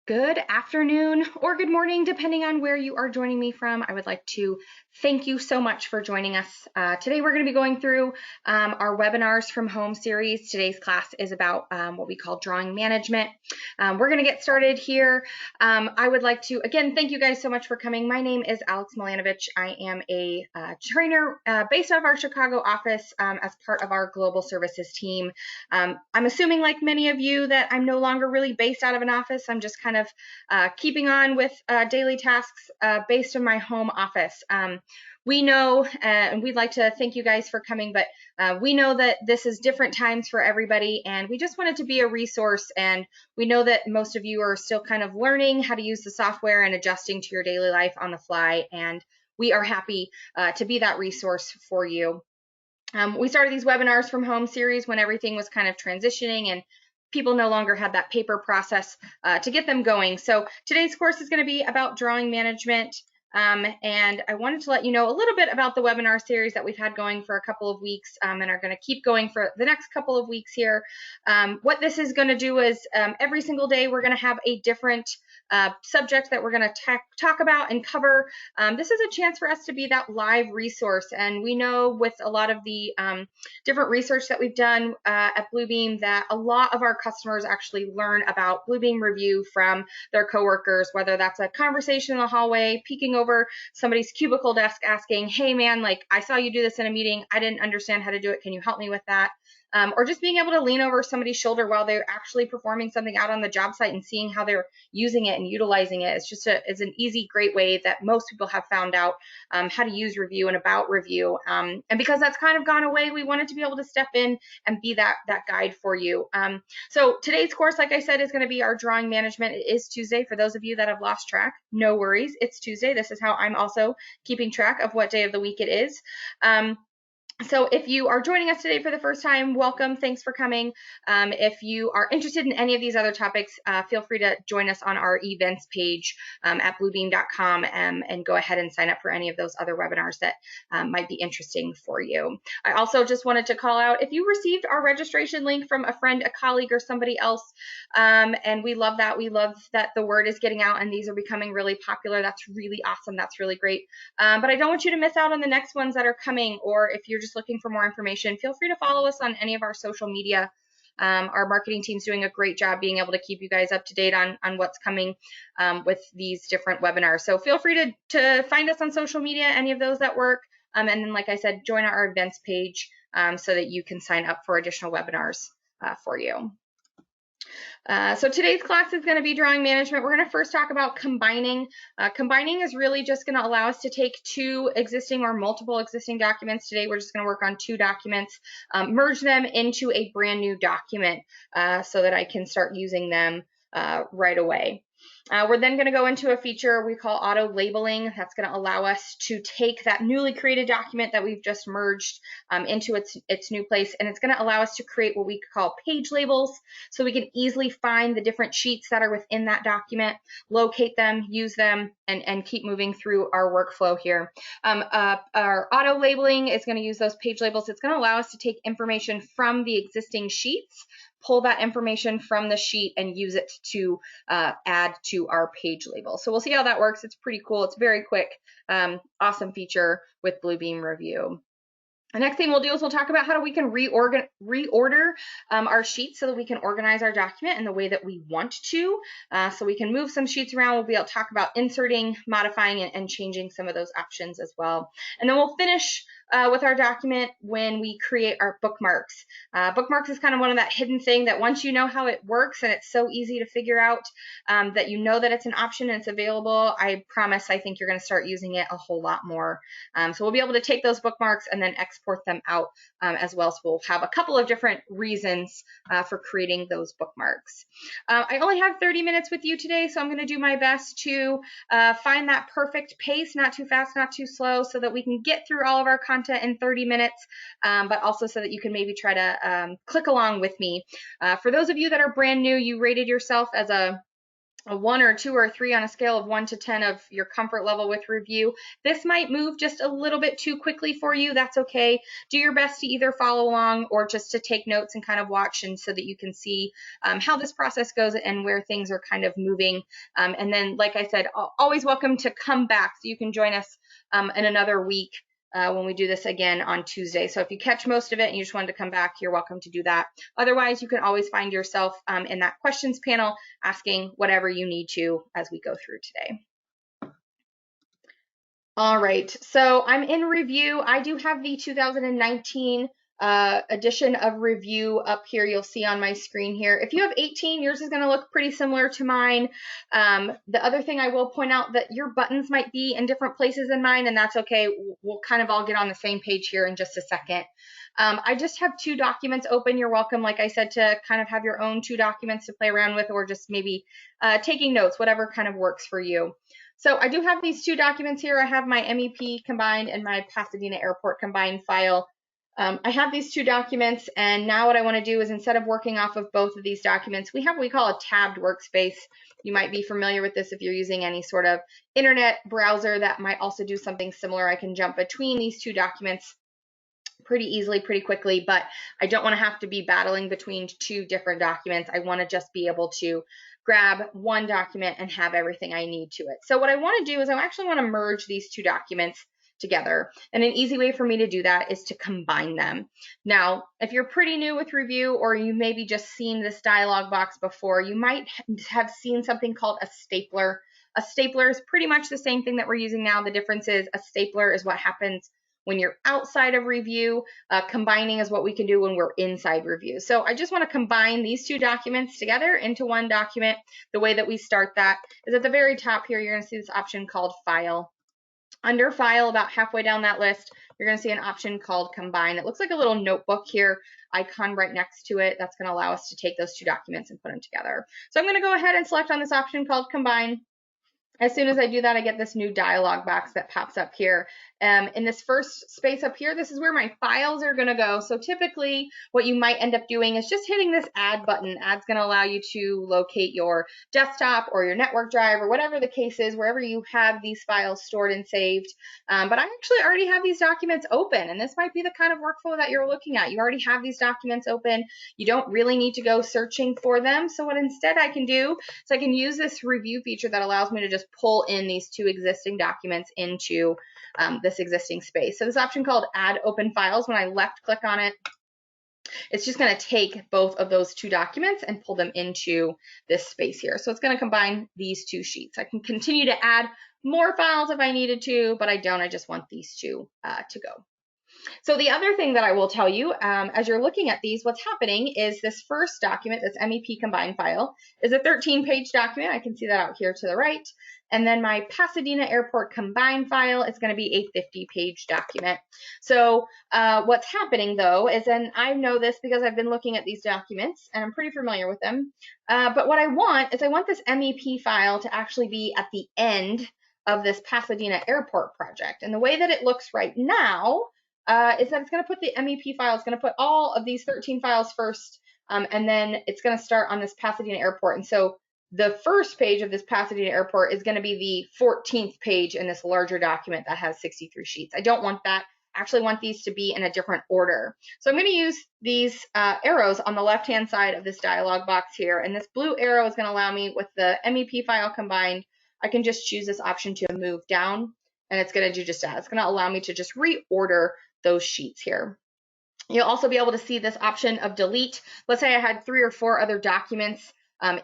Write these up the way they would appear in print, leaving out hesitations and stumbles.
Good afternoon or good morning, depending on where you are joining me from. I would like to thank you so much for joining us. Today we're going to be going through our webinars from home series. Today's class is about what we call drawing management. We're going to get started here. I would like to, again, thank you guys so much for coming. My name is Alex Milanovich. I am a trainer based out of our Chicago office as part of our global services team. I'm assuming, like many of you, that I'm no longer really based out of an office. I'm just kind of keeping on with daily tasks based on my home office. We know, and we'd like to thank you guys for coming, but we know that this is different times for everybody, and we just wanted to be a resource. And we know that most of you are still kind of learning how to use the software and adjusting to your daily life on the fly, and we are happy to be that resource for you. We started these webinars from home series when everything was kind of transitioning and people no longer had that paper process to get them going. So today's course is going to be about drawing management. And I wanted to let you know a little bit about the webinar series that we've had going for a couple of weeks and are going to keep going for the next couple of weeks here. What this is going to do is every single day we're going to have a different subject that we're going to talk about and cover. This is a chance for us to be that live resource. And we know with a lot of the different research that we've done at Bluebeam that a lot of our customers actually learn about Bluebeam review from their coworkers, whether that's a conversation in the hallway, peeking over somebody's cubicle desk asking, hey man, like I saw you do this in a meeting, I didn't understand how to do it, can you help me with that? Or just being able to lean over somebody's shoulder while they're actually performing something out on the job site and seeing how they're using it and utilizing it. It's just it's an easy, great way that most people have found out how to use review and about review. And because that's kind of gone away, we wanted to be able to step in and be that guide for you. So today's course, like I said, is going to be our drawing management. It is Tuesday. For those of you that have lost track, no worries. It's Tuesday. This is how I'm also keeping track of what day of the week it is. So if you are joining us today for the first time, welcome. Thanks for coming. If you are interested in any of these other topics, feel free to join us on our events page at bluebeam.com and go ahead and sign up for any of those other webinars that might be interesting for you. I also just wanted to call out, if you received our registration link from a friend, a colleague, or somebody else, and we love that. We love that the word is getting out and these are becoming really popular. That's really awesome. That's really great. But I don't want you to miss out on the next ones that are coming, or if you're just looking for more information, feel free to follow us on any of our social media. Our marketing team's doing a great job being able to keep you guys up to date on what's coming with these different webinars. So feel free to find us on social media, any of those that work. And then, like I said, join our events page so that you can sign up for additional webinars for you. So today's class is going to be drawing management. We're going to first talk about combining. Combining is really just going to allow us to take two existing or multiple existing documents. Today we're just going to work on two documents, merge them into a brand new document so that I can start using them right away. We're then going to go into a feature we call auto labeling. That's going to allow us to take that newly created document that we've just merged into its new place, and it's going to allow us to create what we call page labels, so we can easily find the different sheets that are within that document, locate them, use them, and keep moving through our workflow here. Our auto labeling is going to use those page labels. It's going to allow us to take information from the existing sheets, pull that information from the sheet and use it to add to our page label. So we'll see how that works. It's pretty cool. It's very quick, awesome feature with Bluebeam Review. The next thing we'll do is we'll talk about how we can reorder our sheets so that we can organize our document in the way that we want to. So we can move some sheets around. We'll be able to talk about inserting, modifying, and changing some of those options as well. And then we'll finish with our document when we create our bookmarks. Bookmarks is kind of one of that hidden thing that once you know how it works and it's so easy to figure out that you know that it's an option and it's available, I promise I think you're going to start using it a whole lot more. So we'll be able to take those bookmarks and then export them out as well. So we'll have a couple of different reasons for creating those bookmarks. I only have 30 minutes with you today, so I'm going to do my best to find that perfect pace, not too fast, not too slow, so that we can get through all of our content in 30 minutes, but also so that you can maybe try to click along with me. For those of you that are brand new, you rated yourself as a a 1 or 2 or 3 on a scale of 1 to 10 of your comfort level with review. This might move just a little bit too quickly for you. That's okay. Do your best to either follow along or just to take notes and kind of watch, and so that you can see how this process goes and where things are kind of moving. And then, like I said, always welcome to come back, so you can join us in another week when we do this again on Tuesday. So if you catch most of it and you just wanted to come back, you're welcome to do that. Otherwise, you can always find yourself in that questions panel asking whatever you need to as we go through today. All right, so I'm in review. I do have the 2019 edition of review up here. You'll see on my screen here. If you have 18, yours is going to look pretty similar to mine. The other thing I will point out that your buttons might be in different places than mine, and that's okay. We'll kind of all get on the same page here in just a second. I just have 2 documents open. You're welcome, like I said, to kind of have your own 2 documents to play around with, or just maybe taking notes, whatever kind of works for you. So I do have these 2 documents here. I have my MEP combined and my Pasadena Airport combined file. I have these 2 documents, and now what I want to do is, instead of working off of both of these documents, we have what we call a tabbed workspace. You might be familiar with this if you're using any sort of internet browser that might also do something similar. I can jump between these 2 documents pretty easily, pretty quickly, but I don't want to have to be battling between 2 different documents. I want to just be able to grab one document and have everything I need to it. So what I want to do is I actually want to merge these 2 documents together. And an easy way for me to do that is to combine them. Now, if you're pretty new with review, or you maybe just seen this dialog box before, you might have seen something called a stapler. A stapler is pretty much the same thing that we're using now. The difference is a stapler is what happens when you're outside of review. Combining is what we can do when we're inside review. So I just want to combine these 2 documents together into one document. The way that we start that is at the very top here. You're going to see this option called File. Under File, about halfway down that list, you're going to see an option called Combine. It looks like a little notebook here icon right next to it. That's going to allow us to take those 2 documents and put them together. So I'm going to go ahead and select on this option called Combine. As soon as I do that, I get this new dialog box that pops up here. In this first space up here, this is where my files are going to go. So typically what you might end up doing is just hitting this add button. Add's going to allow you to locate your desktop or your network drive or whatever the case is, wherever you have these files stored and saved. But I actually already have these documents open, and this might be the kind of workflow that you're looking at. You already have these documents open. You don't really need to go searching for them. So what instead I can do is I can use this review feature that allows me to just pull in these 2 existing documents into this existing space. So this option called Add Open Files, when I left click on it, it's just going to take both of those 2 documents and pull them into this space here. So it's going to combine these 2 sheets. I can continue to add more files if I needed to, but I don't. I just want these 2 to go. So the other thing that I will tell you, as you're looking at these, what's happening is this first document, this MEP combined file, is a 13-page document. I can see that out here to the right. And then my Pasadena Airport combined file is going to be a 50-page document. So what's happening, though, is, and I know this because I've been looking at these documents and I'm pretty familiar with them, but what I want is I want this MEP file to actually be at the end of this Pasadena Airport project. And the way that it looks right now is that it's going to put the MEP file, it's going to put all of these 13 files first, and then it's going to start on this Pasadena Airport. And so the first page of this Pasadena Airport is going to be the 14th page in this larger document that has 63 sheets. I don't want that. I actually want these to be in a different order. So I'm going to use these arrows on the left-hand side of this dialog box here. And this blue arrow is going to allow me, with the MEP file combined, I can just choose this option to move down, and it's going to do just that. It's going to allow me to just reorder those sheets here. You'll also be able to see this option of delete. Let's say I had 3 or 4 other documents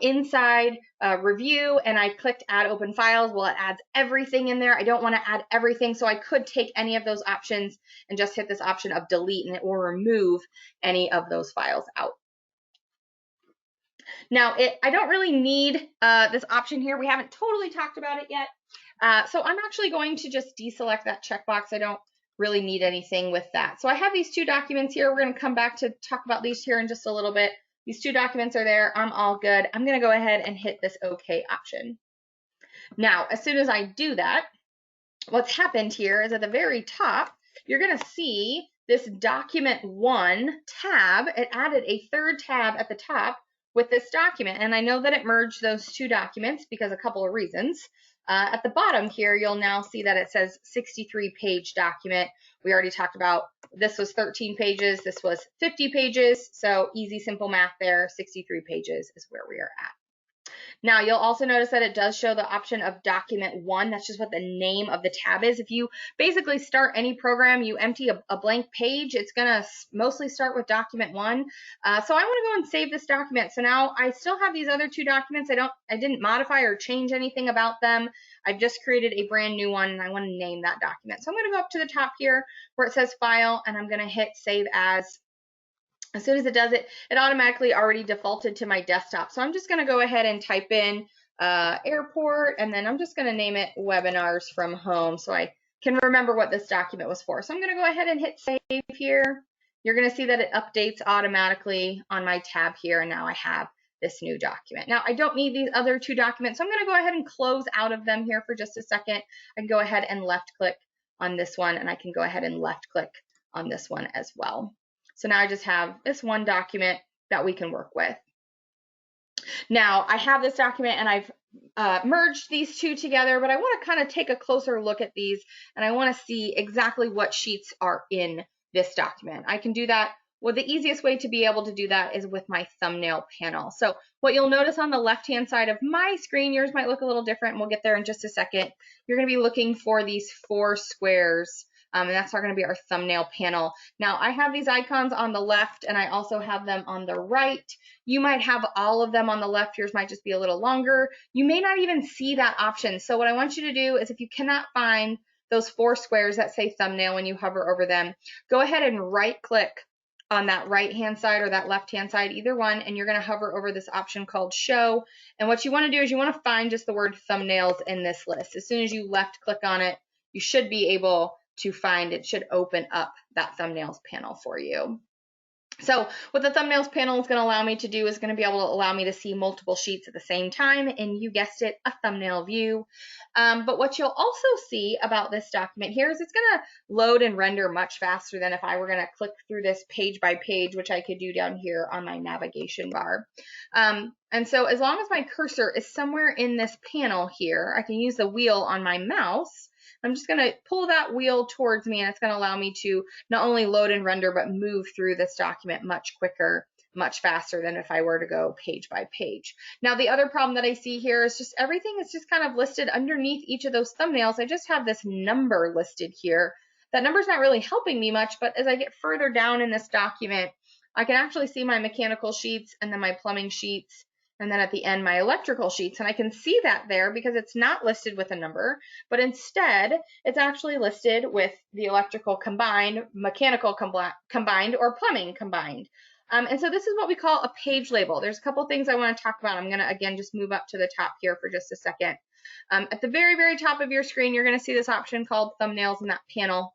inside review, and I clicked add open files. Well, it adds everything in there. I don't want to add everything, so I could take any of those options and just hit this option of delete, and it will remove any of those files out. Now, I don't really need this option here. We haven't totally talked about it yet. So I'm actually going to just deselect that checkbox. I don't really need anything with that. So I have these 2 documents here. We're going to come back to talk about these here in just a little bit. These 2 documents are there. I'm all good. I'm going to go ahead and hit this OK option. Now, as soon as I do that, what's happened here is at the very top, you're going to see this document 1 tab. It added a 3rd tab at the top with this document. And I know that it merged those two documents because a couple of reasons. At the bottom here, you'll now see that it says 63-page document. We already talked about this was 13 pages, this was 50 pages, so easy, simple math there. 63 pages is where we are at. Now, you'll also notice that it does show the option of document 1. That's just what the name of the tab is. If you basically start any program, you empty a blank page, it's going to mostly start with document 1. So I want to go and save this document. So now I still have these other two documents. I didn't modify or change anything about them. I've just created a brand new one, and I want to name that document. So I'm going to go up to the top here where it says File, and I'm going to hit Save As. As soon as it does it, it automatically already defaulted to my desktop. So I'm just going to go ahead and type in airport, and then I'm just going to name it webinars from home so I can remember what this document was for. So I'm going to go ahead and hit save here. You're going to see that it updates automatically on my tab here, and now I have this new document. Now, I don't need these other two documents, so I'm going to go ahead and close out of them here for just a second. I can go ahead and left click on this one, and I can go ahead and left click on this one as well. So now I just have this one document that we can work with. Now I have this document and I've merged these two together, but I want to kind of take a closer look at these, and I want to see exactly what sheets are in this document. I can do that. Well, the easiest way to be able to do that is with my thumbnail panel. So what you'll notice on the left-hand side of my screen, yours might look a little different, and we'll get there in just a second. You're going to be looking for these 4 squares. And that's going to be our thumbnail panel. Now, I have these icons on the left, and I also have them on the right. You might have all of them on the left. Yours might just be a little longer. You may not even see that option. So what I want you to do is, if you cannot find those 4 squares that say thumbnail when you hover over them, go ahead and right-click on that right-hand side or that left-hand side, either one, and you're going to hover over this option called Show. And what you want to do is you want to find just the word thumbnails in this list. As soon as you left-click on it, you should be able to find it, should open up that thumbnails panel for you. So what the thumbnails panel is going to allow me to do is going to be able to allow me to see multiple sheets at the same time, and you guessed it, a thumbnail view. But what you'll also see about this document here is it's going to load and render much faster than if I were going to click through this page by page, which I could do down here on my navigation bar. And so as long as my cursor is somewhere in this panel here, I can use the wheel on my mouse. I'm just going to pull that wheel towards me, and it's going to allow me to not only load and render, but move through this document much quicker, much faster than if I were to go page by page. Now, the other problem that I see here is just everything is just kind of listed underneath each of those thumbnails. I just have this number listed here. That number's not really helping me much, but as I get further down in this document, I can actually see my mechanical sheets and then my plumbing sheets, and then at the end, my electrical sheets. And I can see that there because it's not listed with a number, but instead it's actually listed with the electrical combined, mechanical combined, or plumbing combined. And so this is what we call a page label. There's a couple things I want to talk about. I'm going to, again, just move up to the top here for just a second. At the very, very top of your screen, you're going to see this option called thumbnails in that panel.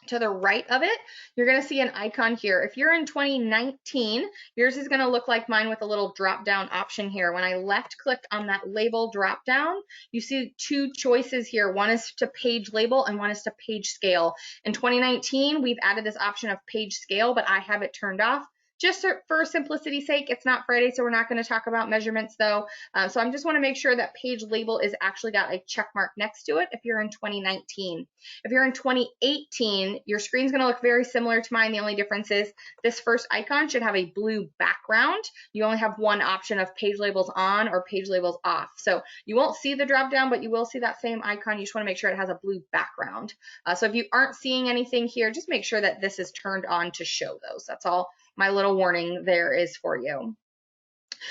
To the right of it, you're going to see an icon here. If you're in 2019, yours is going to look like mine with a little drop down option here. When I left clicked on that label drop down, you see 2 choices here. One is to page label and one is to page scale. In 2019, we've added this option of page scale, but I have it turned off. Just for simplicity's sake, it's not Friday, so we're not going to talk about measurements though. So I just want to make sure that page label is actually got a check mark next to it if you're in 2019. If you're in 2018, your screen's going to look very similar to mine. The only difference is this first icon should have a blue background. You only have one option of page labels on or page labels off. So you won't see the drop down, but you will see that same icon. You just want to make sure it has a blue background. So if you aren't seeing anything here, just make sure that this is turned on to show those. That's all my little warning there is for you.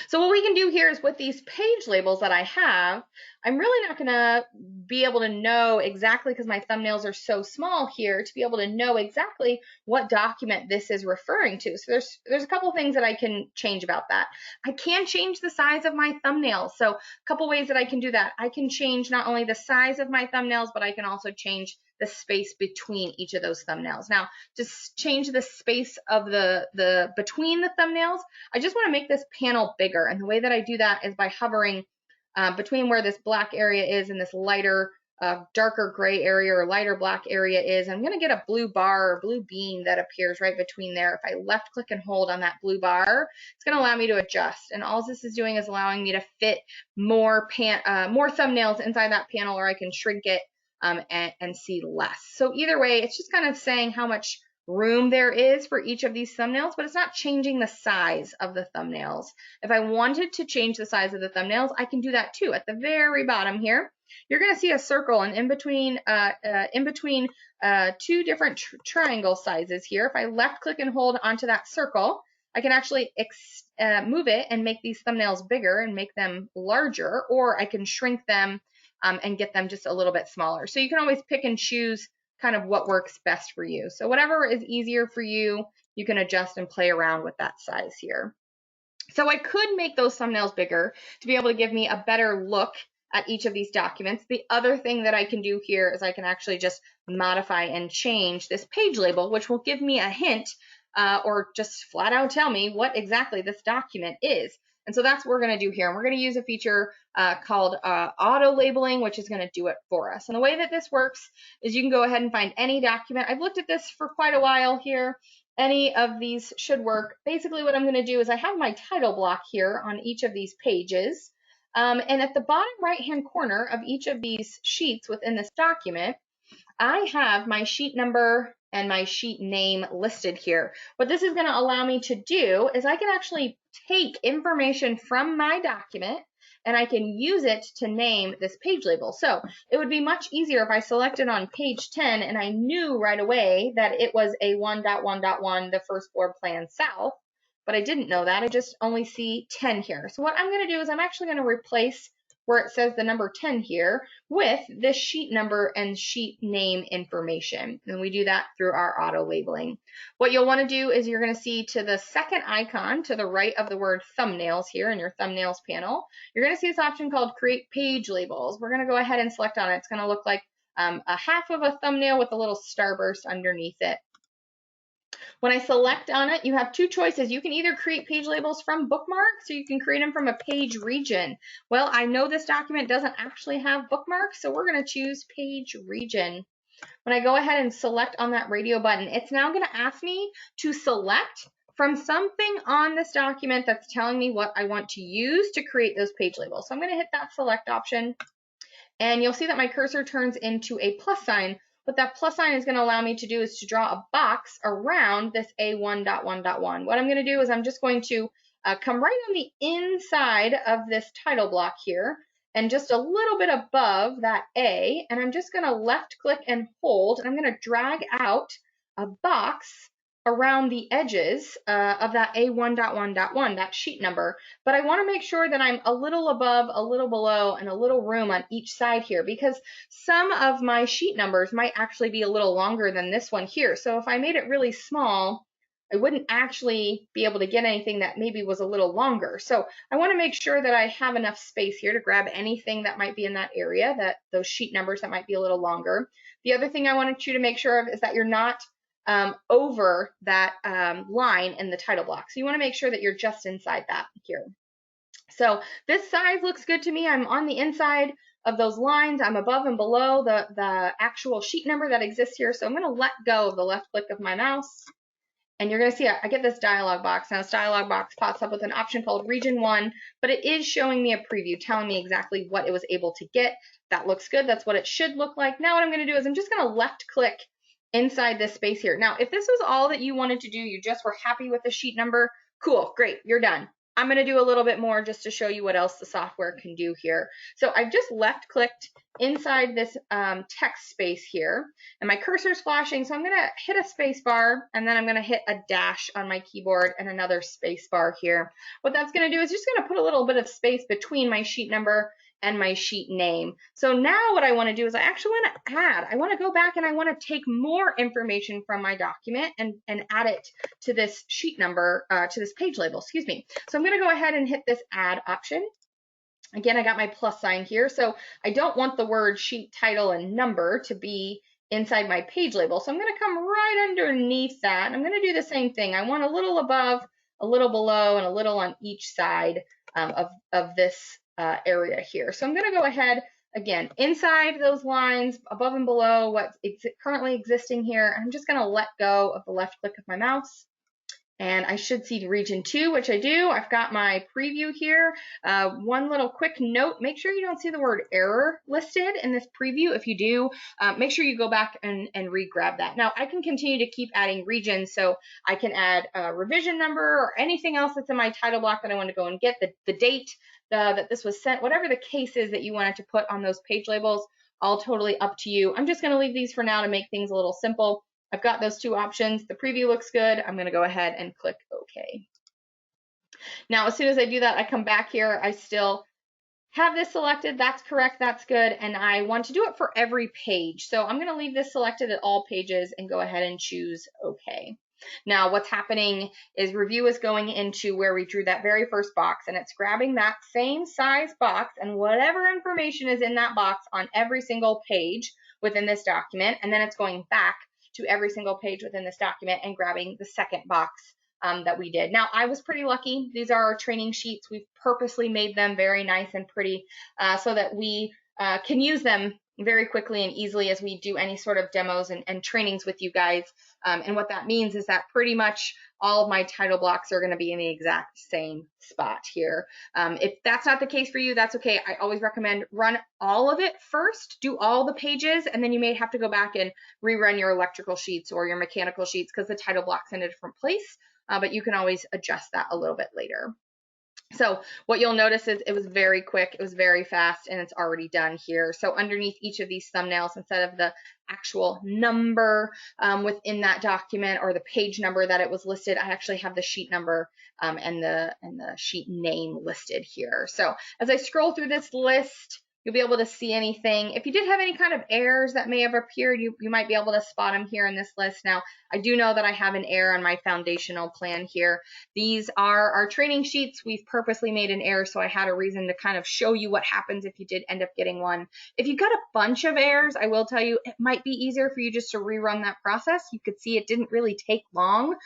So what we can do here is with these page labels that I have, I'm really not going to be able to know exactly, because my thumbnails are so small here, to be able to know exactly what document this is referring to. So there's a couple things that I can change about that. I can change the size of my thumbnails. So a couple ways that I can do that. I can change not only the size of my thumbnails, but I can also change the space between each of those thumbnails. Now, to change the space of the between the thumbnails, I just want to make this panel bigger. And the way that I do that is by hovering between where this black area is and this lighter darker gray area or lighter black area is. I'm going to get a blue bar or blue beam that appears right between there. If I left click and hold on that blue bar, it's going to allow me to adjust. And all this is doing is allowing me to fit more thumbnails inside that panel, or I can shrink it and see less. So either way, it's just kind of saying how much room there is for each of these thumbnails, but it's not changing the size of the thumbnails. If I wanted to change the size of the thumbnails, I can do that too. At the very bottom here, you're going to see a circle, and in between two different triangle sizes here, if I left click and hold onto that circle, I can actually move it and make these thumbnails bigger and make them larger, or I can shrink them and get them just a little bit smaller. So you can always pick and choose kind of what works best for you. So whatever is easier for you, you can adjust and play around with that size here. So I could make those thumbnails bigger to be able to give me a better look at each of these documents. The other thing that I can do here is I can actually just modify and change this page label, which will give me a hint or just flat out tell me what exactly this document is. And so that's what we're going to do here. And we're going to use a feature called auto labeling, which is going to do it for us. And the way that this works is you can go ahead and find any document. I've looked at this for quite a while here. Any of these should work. Basically what I'm going to do is I have my title block here on each of these pages. And at the bottom right hand corner of each of these sheets within this document, I have my sheet number and my sheet name listed here. What this is going to allow me to do is I can actually take information from my document and I can use it to name this page label. So it would be much easier if I selected on page 10 and I knew right away that it was a 1.1.1, the first floor plan south, but I didn't know that. I just only see 10 here. So what I'm going to do is I'm actually going to replace where it says the number 10 here with this sheet number and sheet name information. And we do that through our auto labeling. What you'll want to do is you're going to see to the second icon to the right of the word thumbnails here in your thumbnails panel, you're going to see this option called create page labels. We're going to go ahead and select on it. It's going to look like a half of a thumbnail with a little starburst underneath it. When I select on it, you have two choices. You can either create page labels from bookmarks or you can create them from a page region. Well, I know this document doesn't actually have bookmarks, so we're going to choose page region. When I go ahead and select on that radio button, it's now going to ask me to select from something on this document that's telling me what I want to use to create those page labels. So I'm going to hit that select option, and you'll see that my cursor turns into a plus sign. What that plus sign is going to allow me to do is to draw a box around this A1.1.1. What I'm going to do is I'm just going to come right on the inside of this title block here and just a little bit above that A, and I'm just going to left click and hold, and I'm going to drag out a box around the edges of that A1.1.1, that sheet number. But I want to make sure that I'm a little above, a little below, and a little room on each side here, because some of my sheet numbers might actually be a little longer than this one here. So if I made it really small, I wouldn't actually be able to get anything that maybe was a little longer. So I want to make sure that I have enough space here to grab anything that might be in that area, that those sheet numbers that might be a little longer. The other thing I wanted you to make sure of is that you're not over that line in the title block. So you want to make sure that you're just inside that here. So this size looks good to me. I'm on the inside of those lines. I'm above and below the actual sheet number that exists here. So I'm going to let go of the left click of my mouse. And you're going to see I get this dialog box. Now this dialog box pops up with an option called Region 1, but it is showing me a preview, telling me exactly what it was able to get. That looks good. That's what it should look like. Now what I'm going to do is I'm just going to left click inside this space here. Now, if this was all that you wanted to do, you just were happy with the sheet number, cool, great, you're done. I'm going to do a little bit more just to show you what else the software can do here. So I've just left clicked inside this text space here, and my cursor's flashing, so I'm going to hit a space bar, and then I'm going to hit a dash on my keyboard and another space bar here. What that's going to do is just going to put a little bit of space between my sheet number and my sheet name. So now what I want to do is I actually want to add, I want to go back and I want to take more information from my document and add it to this sheet number, to this page label, excuse me. So I'm going to go ahead and hit this add option. Again, I got my plus sign here. So I don't want the word sheet title and number to be inside my page label. So I'm going to come right underneath that. And I'm going to do the same thing. I want a little above, a little below, and a little on each side of this area here. So I'm going to go ahead, again, inside those lines, above and below what's currently existing here, I'm just going to let go of the left click of my mouse. And I should see region 2, which I do. I've got my preview here. One little quick note, make sure you don't see the word error listed in this preview. If you do, make sure you go back and re-grab that. Now, I can continue to keep adding regions, so I can add a revision number or anything else that's in my title block that I want to go and get, the date that this was sent, whatever the case is that you wanted to put on those page labels, all totally up to you. I'm just going to leave these for now to make things a little simple. I've got those 2 options. The preview looks good. I'm going to go ahead and click OK. Now, as soon as I do that, I come back here. I still have this selected. That's correct. That's good. And I want to do it for every page. So I'm going to leave this selected at all pages and go ahead and choose OK. Now, what's happening is review is going into where we drew that very first box, and it's grabbing that same size box and whatever information is in that box on every single page within this document, and then it's going back to every single page within this document and grabbing the second box that we did. Now, I was pretty lucky. These are our training sheets. We've purposely made them very nice and pretty so that we can use them very quickly and easily as we do any sort of demos and trainings with you guys. And what that means is that pretty much all of my title blocks are going to be in the exact same spot here. If that's not the case for you, that's okay. I always recommend run all of it first, do all the pages, and then you may have to go back and rerun your electrical sheets or your mechanical sheets because the title block's in a different place, but you can always adjust that a little bit later. So what you'll notice is it was very quick, it was very fast, and it's already done here. So underneath each of these thumbnails, instead of the actual number within that document or the page number that it was listed, I actually have the sheet number and the sheet name listed here. So as I scroll through this list, you'll be able to see anything. If you did have any kind of errors that may have appeared, you might be able to spot them here in this list. Now, I do know that I have an error on my foundational plan here. These are our training sheets. We've purposely made an error, so I had a reason to kind of show you what happens if you did end up getting one. If you got a bunch of errors, I will tell you, it might be easier for you just to rerun that process. You could see it didn't really take long.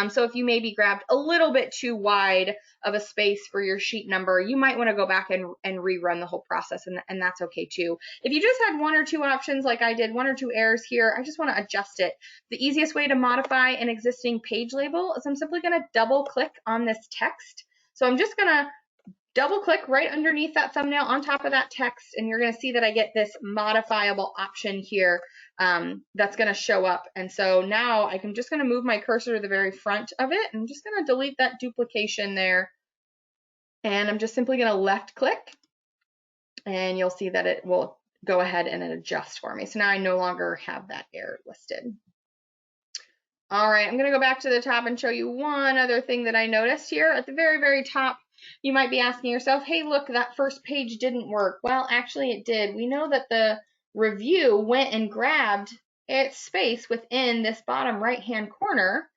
So if you maybe grabbed a little bit too wide of a space for your sheet number, you might want to go back and rerun the whole process, and that's okay too. If you just had 1 or 2 options like I did, 1 or 2 errors here, I just want to adjust it. The easiest way to modify an existing page label is I'm simply going to double click on this text. So I'm just going to double click right underneath that thumbnail on top of that text, and you're going to see that I get this modifiable option here that's going to show up. And so now I'm just going to move my cursor to the very front of it. I'm just going to delete that duplication there, and I'm just simply going to left click, and you'll see that it will go ahead and adjust for me. So now I no longer have that error listed. All right, I'm going to go back to the top and show you one other thing that I noticed here. At the very, very top, you might be asking yourself, hey, look, that first page didn't work. Well, actually it did. We know that the review went and grabbed its space within this bottom right-hand corner.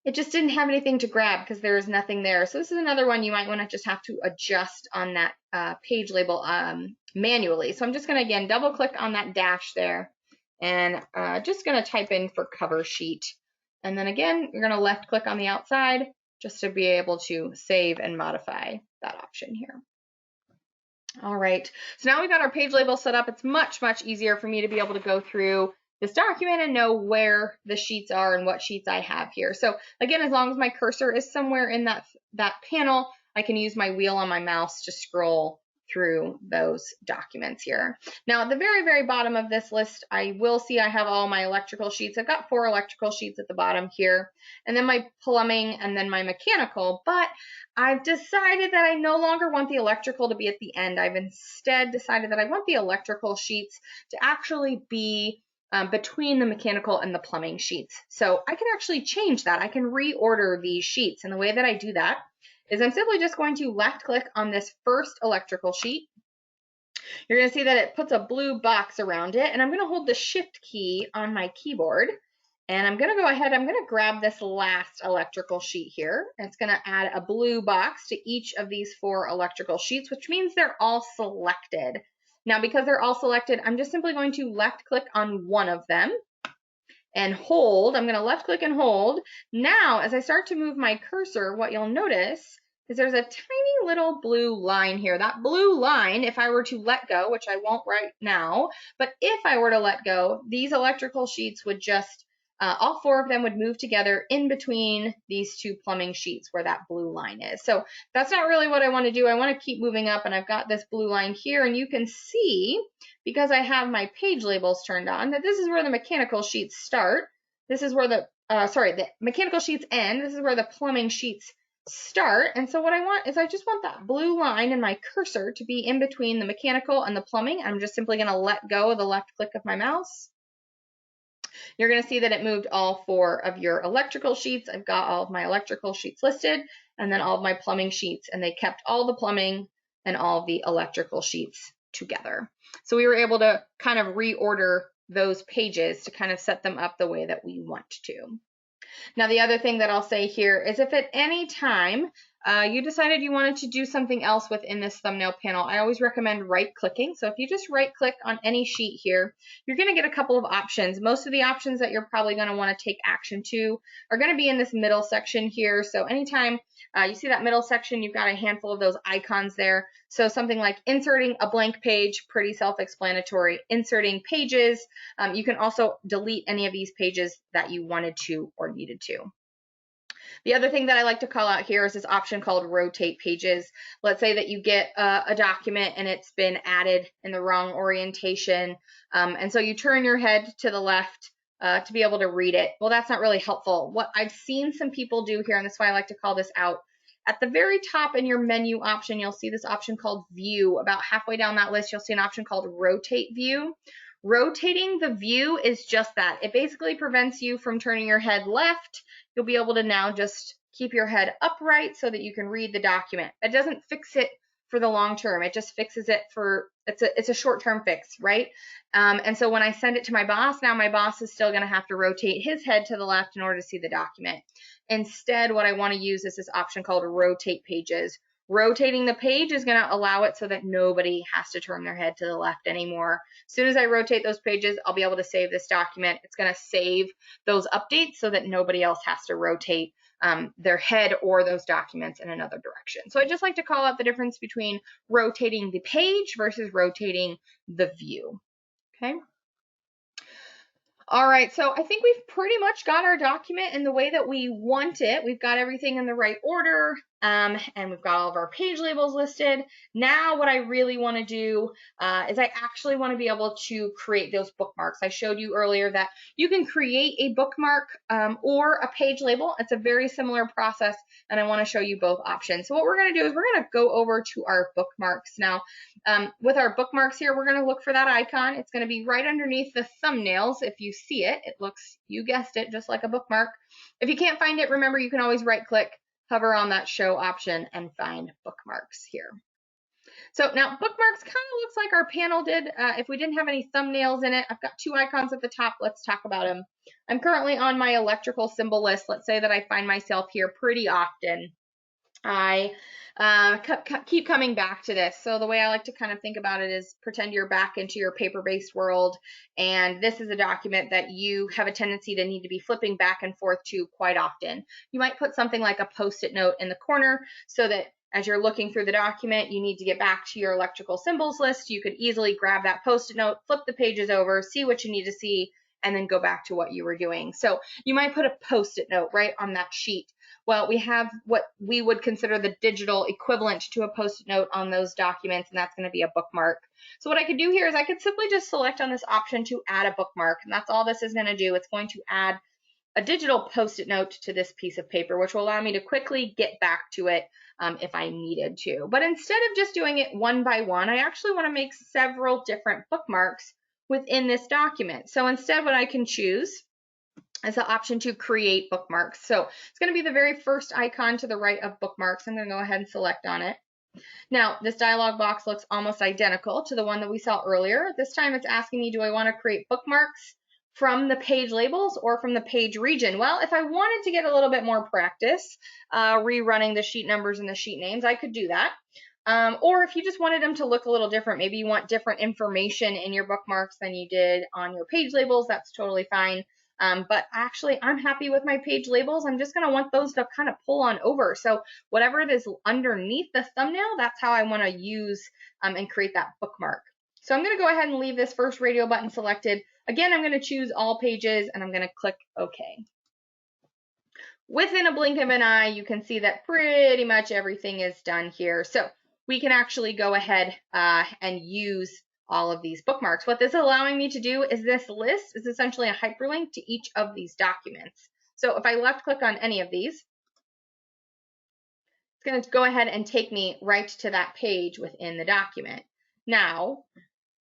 It just didn't have anything to grab because there is nothing there. So this is another one you might want to just have to adjust on that page label manually. So I'm just going to, again, double click on that dash there. And just going to type in for cover sheet. And then again, you're going to left click on the outside just to be able to save and modify that option here. All right, so now we've got our page label set up. It's much, much easier for me to be able to go through this document and know where the sheets are and what sheets I have here. So again, as long as my cursor is somewhere in that panel, I can use my wheel on my mouse to scroll through those documents here. Now at the very, very bottom of this list, I will see I have all my electrical sheets. I've got 4 electrical sheets at the bottom here, and then my plumbing and then my mechanical, but I've decided that I no longer want the electrical to be at the end. I've instead decided that I want the electrical sheets to actually be between the mechanical and the plumbing sheets. So I can actually change that. I can reorder these sheets, and the way that I do that is I'm simply just going to left click on this first electrical sheet. You're going to see that it puts a blue box around it, and I'm going to hold the shift key on my keyboard, and I'm going to go ahead, I'm going to grab this last electrical sheet here, and it's going to add a blue box to each of these 4 electrical sheets, which means they're all selected. Now because they're all selected, I'm just simply going to left click on one of them and hold. I'm going to left click and hold. Now, as I start to move my cursor, what you'll notice is there's a tiny little blue line here. That blue line, if I were to let go, which I won't right now, but if I were to let go, these electrical sheets would just, all four of them would move together in between these two plumbing sheets where that blue line is. So that's not really what I want to do. I want to keep moving up, and I've got this blue line here, and you can see, because I have my page labels turned on, that this is where the mechanical sheets start. This is where the mechanical sheets end. This is where the plumbing sheets start. And so what I want is I just want that blue line in my cursor to be in between the mechanical and the plumbing. I'm just simply going to let go of the left click of my mouse. You're going to see that it moved all four of your electrical sheets. I've got all of my electrical sheets listed, and then all of my plumbing sheets, and they kept all the plumbing and all of the electrical sheets together. So we were able to kind of reorder those pages to kind of set them up the way that we want to. Now, the other thing that I'll say here is if at any time you decided you wanted to do something else within this thumbnail panel, I always recommend right-clicking. So if you just right-click on any sheet here, you're going to get a couple of options. Most of the options that you're probably going to want to take action to are going to be in this middle section here. So anytime you see that middle section, you've got a handful of those icons there. So something like inserting a blank page, pretty self-explanatory. Inserting pages. You can also delete any of these pages that you wanted to or needed to. The other thing that I like to call out here is this option called Rotate Pages. Let's say that you get a document and it's been added in the wrong orientation, and so you turn your head to the left to be able to read it. Well, that's not really helpful. What I've seen some people do here, and that's why I like to call this out, at the very top in your menu option, you'll see this option called View. About halfway down that list, you'll see an option called Rotate View. Rotating the view is just that. It basically prevents you from turning your head left. You'll be able to now just keep your head upright so that you can read the document. It doesn't fix it for the long term. It just fixes it for, it's a short-term fix, right? And so when I send it to my boss, now my boss is still going to have to rotate his head to the left in order to see the document. Instead, what I want to use is this option called Rotate Pages. Rotating the page is going to allow it so that nobody has to turn their head to the left anymore. As soon as I rotate those pages, I'll be able to save this document. It's going to save those updates so that nobody else has to rotate their head or those documents in another direction. So I just like to call out the difference between rotating the page versus rotating the view. Okay. All right, so I think we've pretty much got our document in the way that we want it. We've got everything in the right order, and we've got all of our page labels listed. Now what I really want to do is I actually want to be able to create those bookmarks. I showed you earlier that you can create a bookmark or a page label. It's a very similar process, and I want to show you both options. So what we're going to do is we're going to go over to our bookmarks. Now, with our bookmarks here, we're going to look for that icon. It's going to be right underneath the thumbnails. If you see it, it looks, you guessed it, just like a bookmark. If you can't find it, remember you can always right-click, hover on that show option, and find bookmarks here. So now bookmarks kind of looks like our panel did if we didn't have any thumbnails in it. I've got two icons at the top. Let's talk about them. I'm currently on my electrical symbol list. Let's say that I find myself here pretty often. I keep coming back to this. So the way I like to kind of think about it is pretend you're back into your paper-based world, and this is a document that you have a tendency to need to be flipping back and forth to quite often. You might put something like a Post-it note in the corner so that as you're looking through the document, you need to get back to your electrical symbols list. You could easily grab that Post-it note, flip the pages over, see what you need to see, and then go back to what you were doing. So you might put a Post-it note right on that sheet. Well, we have what we would consider the digital equivalent to a Post-it note on those documents, and that's going to be a bookmark. So what I could do here is I could simply just select on this option to add a bookmark, and that's all this is going to do. It's going to add a digital Post-it note to this piece of paper, which will allow me to quickly get back to it if I needed to. But instead of just doing it one by one, I actually want to make several different bookmarks within this document. So instead, what I can choose is the option to create bookmarks. So it's going to be the very first icon to the right of bookmarks. I'm going to go ahead and select on it. Now, this dialog box looks almost identical to the one that we saw earlier. This time it's asking me, do I want to create bookmarks from the page labels or from the page region? Well, if I wanted to get a little bit more practice rerunning the sheet numbers and the sheet names, I could do that. Or if you just wanted them to look a little different, maybe you want different information in your bookmarks than you did on your page labels, that's totally fine. But actually, I'm happy with my page labels. I'm just going to want those to kind of pull on over. So whatever it is underneath the thumbnail, that's how I want to use and create that bookmark. So I'm going to go ahead and leave this first radio button selected. Again, I'm going to choose all pages and I'm going to click OK. Within a blink of an eye, you can see that pretty much everything is done here. So we can actually go ahead and use all of these bookmarks. What this is allowing me to do is this list is essentially a hyperlink to each of these documents. So if I left click on any of these, it's going to go ahead and take me right to that page within the document. Now,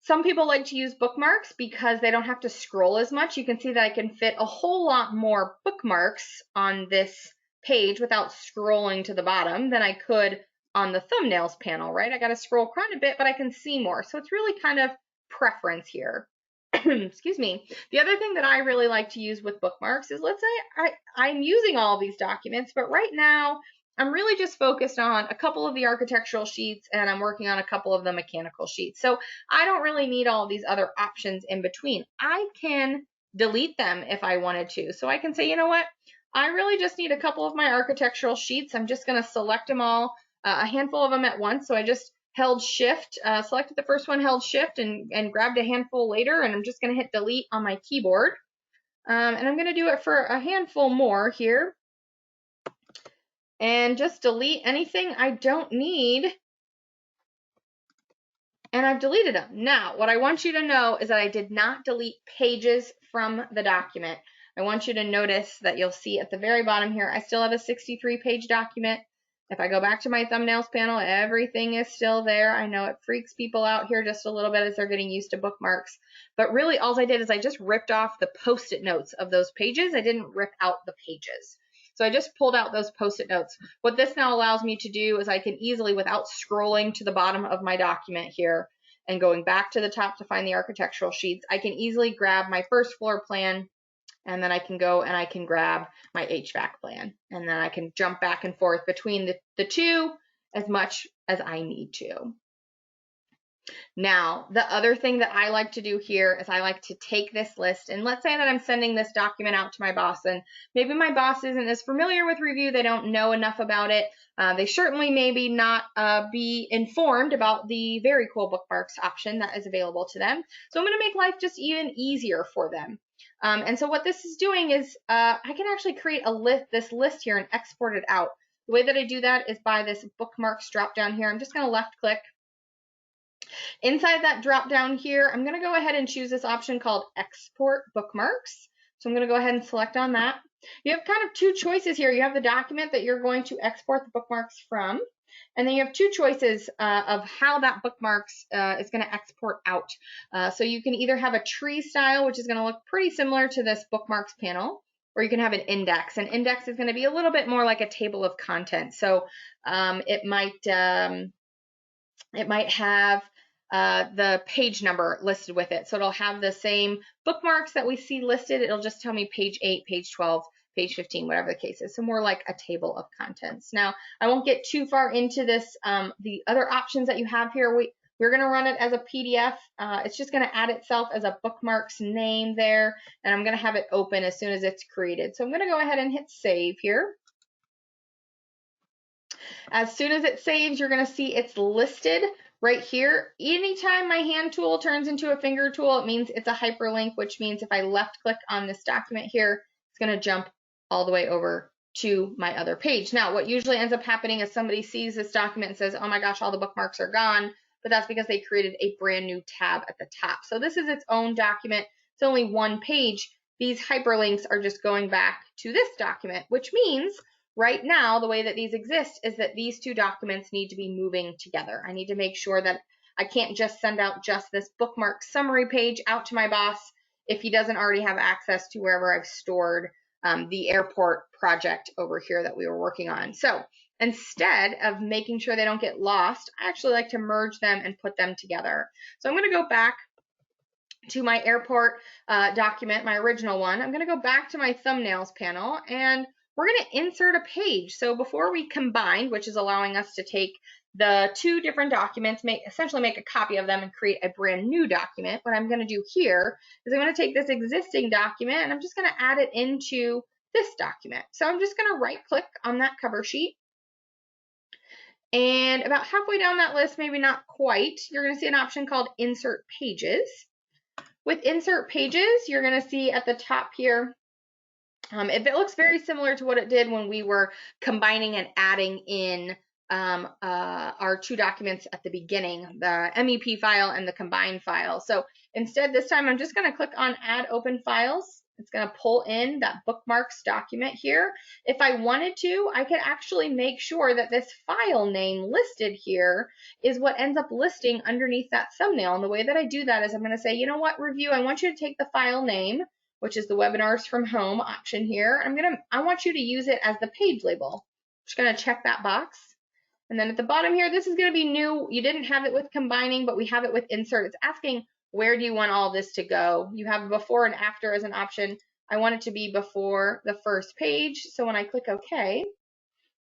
some people like to use bookmarks because they don't have to scroll as much. You can see that I can fit a whole lot more bookmarks on this page without scrolling to the bottom than I could on the thumbnails panel, right? I got to scroll quite a bit, but I can see more. So it's really kind of preference here. Excuse me. The other thing that I really like to use with bookmarks is, let's say I'm using all these documents, but right now I'm really just focused on a couple of the architectural sheets and I'm working on a couple of the mechanical sheets. So I don't really need all these other options in between. I can delete them if I wanted to. So I can say, you know what? I really just need a couple of my architectural sheets. I'm just going to select them all, a handful of them at once. So I just held shift, selected the first one, held shift and grabbed a handful later. And I'm just going to hit delete on my keyboard. And I'm going to do it for a handful more here. And just delete anything I don't need. And I've deleted them. Now, what I want you to know is that I did not delete pages from the document. I want you to notice that you'll see at the very bottom here, I still have a 63-page document. If I go back to my thumbnails panel, everything is still there. I know it freaks people out here just a little bit as they're getting used to bookmarks. But really, all I did is I just ripped off the post-it notes of those pages. I didn't rip out the pages. So I just pulled out those post-it notes. What this now allows me to do is I can easily, without scrolling to the bottom of my document here and going back to the top to find the architectural sheets, I can easily grab my first floor plan, and then I can go and I can grab my HVAC plan. And then I can jump back and forth between the two as much as I need to. Now, the other thing that I like to do here is I like to take this list, and let's say that I'm sending this document out to my boss, and maybe my boss isn't as familiar with review, they don't know enough about it. They certainly maybe not be informed about the very cool bookmarks option that is available to them. So I'm going to make life just even easier for them. And so what this is doing is I can actually create this list here and export it out. The way that I do that is by this bookmarks drop down here. I'm just going to left click. Inside that drop down here, I'm going to go ahead and choose this option called Export Bookmarks. So I'm going to go ahead and select on that. You have kind of two choices here. You have the document that you're going to export the bookmarks from, and then you have two choices of how that bookmarks is going to export out. So you can either have a tree style, which is going to look pretty similar to this bookmarks panel, or you can have an index. An index is going to be a little bit more like a table of contents. So it might have the page number listed with it. So it'll have the same bookmarks that we see listed. It'll just tell me page 8, page 12, page 15, whatever the case is. So more like a table of contents. Now, I won't get too far into this. The other options that you have here, we're going to run it as a PDF. It's just going to add itself as a bookmarks name there, and I'm going to have it open as soon as it's created. So I'm going to go ahead and hit save here. As soon as it saves, you're going to see it's listed right here. Anytime my hand tool turns into a finger tool, it means it's a hyperlink, which means if I left click on this document here, it's going to jump all the way over to my other page. Now, what usually ends up happening is somebody sees this document and says, oh my gosh, all the bookmarks are gone, but that's because they created a brand new tab at the top. So this is its own document. It's only one page. These hyperlinks are just going back to this document, which means right now, the way that these exist is that these two documents need to be moving together. I need to make sure that I can't just send out just this bookmark summary page out to my boss if he doesn't already have access to wherever I've stored the airport project over here that we were working on. So instead of making sure they don't get lost, I actually like to merge them and put them together. So I'm going to go back to my airport document, my original one. I'm going to go back to my thumbnails panel, and we're going to insert a page. So before we combined, which is allowing us to take the two different documents, essentially make a copy of them and create a brand new document. What I'm going to do here is I'm going to take this existing document and I'm just going to add it into this document. So I'm just going to right click on that cover sheet. And about halfway down that list, maybe not quite, you're going to see an option called Insert Pages. With Insert Pages, you're going to see at the top here, if it looks very similar to what it did when we were combining and adding in our two documents at the beginning, the MEP file and the combined file. So instead, this time I'm just going to click on Add Open Files. It's going to pull in that bookmarks document here. If I wanted to, I could actually make sure that this file name listed here is what ends up listing underneath that thumbnail. And the way that I do that is I'm going to say, you know what, Review, I want you to take the file name, which is the Webinars from Home option here. I want you to use it as the page label. I'm just going to check that box. And then at the bottom here, this is going to be new. You didn't have it with combining, but we have it with insert. It's asking, where do you want all this to go? You have before and after as an option. I want it to be before the first page. So when I click OK,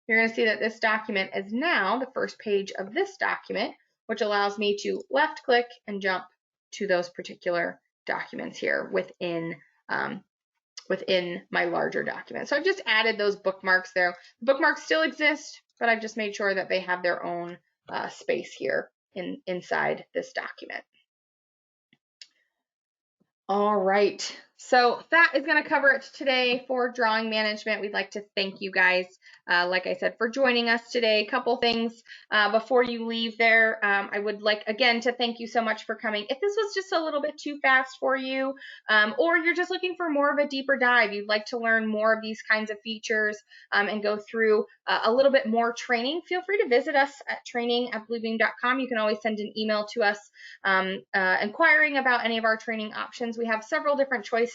you're going to see that this document is now the first page of this document, which allows me to left click and jump to those particular documents here within my larger document. So I've just added those bookmarks there. The bookmarks still exist, but I've just made sure that they have their own space here inside this document. All right, so that is going to cover it today for drawing management. We'd like to thank you guys, like I said, for joining us today. A couple things before you leave there. I would like, again, to thank you so much for coming. If this was just a little bit too fast for you, or you're just looking for more of a deeper dive, you'd like to learn more of these kinds of features and go through a little bit more training, feel free to visit us at training@bluebeam.com. You can always send an email to us inquiring about any of our training options. We have several different choices.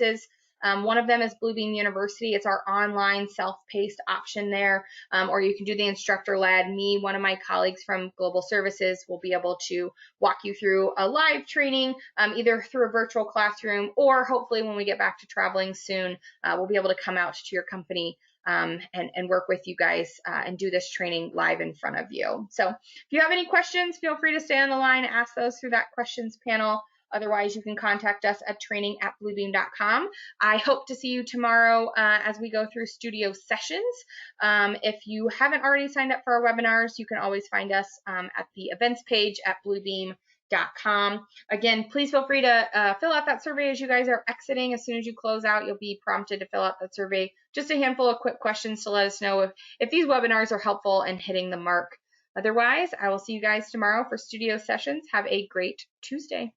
One of them is Bluebeam University. It's our online self-paced option there, or you can do the instructor-led. Me, one of my colleagues from Global Services will be able to walk you through a live training, either through a virtual classroom, or hopefully when we get back to traveling soon, we'll be able to come out to your company and work with you guys and do this training live in front of you. So if you have any questions, feel free to stay on the line and ask those through that questions panel. Otherwise, you can contact us at training@bluebeam.com. I hope to see you tomorrow as we go through studio sessions. If you haven't already signed up for our webinars, you can always find us at the events page at bluebeam.com. Again, please feel free to fill out that survey as you guys are exiting. As soon as you close out, you'll be prompted to fill out that survey. Just a handful of quick questions to let us know if these webinars are helpful and hitting the mark. Otherwise, I will see you guys tomorrow for studio sessions. Have a great Tuesday.